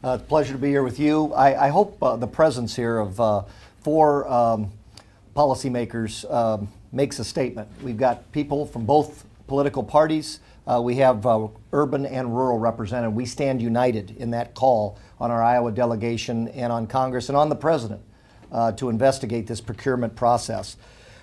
It's a pleasure to be here with you. I hope the presence here of four policymakers makes a statement. We've got people from both political parties. We have urban and rural represented. We stand united in that call on our Iowa delegation and on Congress and on the President to investigate this procurement process.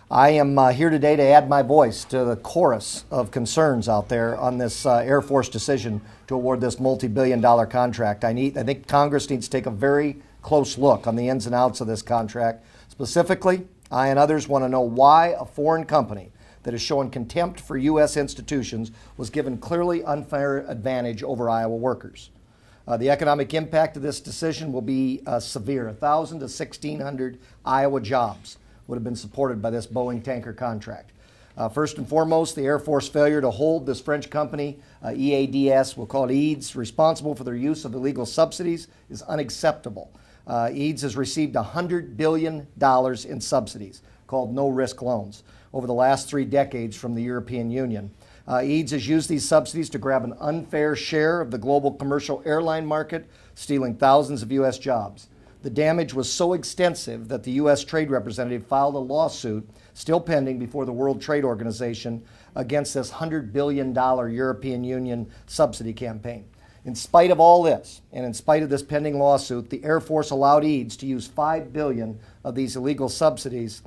I am here today to add my voice to the chorus of concerns out there on this Air Force decision to award this multi-billion-dollar contract. I think Congress needs to take a very close look on the ins and outs of this contract. Specifically, I and others want to know why a foreign company that is showing contempt for U.S. institutions was given clearly unfair advantage over Iowa workers. The economic impact of this decision will be severe. 1,000 to 1,600 Iowa jobs would have been supported by this Boeing tanker contract. First and foremost, the Air Force failure to hold this French company, EADS, we'll call it EADS, responsible for their use of illegal subsidies is unacceptable. EADS has received $100 billion in subsidies, called no-risk loans, over the last 3 decades from the European Union. EADS has used these subsidies to grab an unfair share of the global commercial airline market, stealing thousands of U.S. jobs. The damage was so extensive that the U.S. Trade Representative filed a lawsuit, still pending before the World Trade Organization, against this $100 billion European Union subsidy campaign. In spite of all this, and in spite of this pending lawsuit, the Air Force allowed EADS to use $5 billion of these illegal subsidies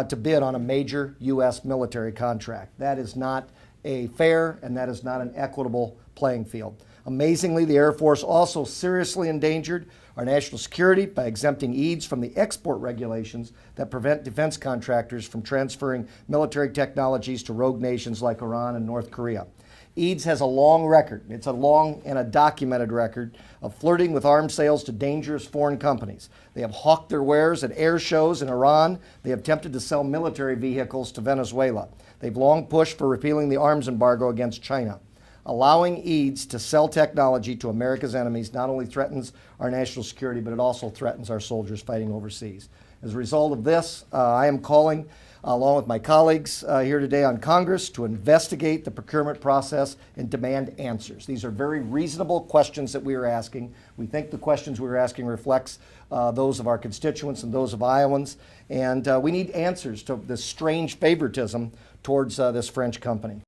to bid on a major U.S. military contract. That is not a fair and that is not an equitable playing field. Amazingly, the Air Force also seriously endangered our national security by exempting EADS from the export regulations that prevent defense contractors from transferring military technologies to rogue nations like Iran and North Korea. EADS has a long record, it's a long and a documented record of flirting with arms sales to dangerous foreign companies. They have hawked their wares at air shows in Iran. They have attempted to sell military vehicles to Venezuela. They've long pushed for repealing the arms embargo against China. Allowing EADS to sell technology to America's enemies not only threatens our national security, but it also threatens our soldiers fighting overseas. As a result of this, I am calling, along with my colleagues here today on Congress, to investigate the procurement process and demand answers. These are very reasonable questions that we are asking. We think the questions we are asking reflects those of our constituents and those of Iowans, and we need answers to this strange favoritism towards this French company.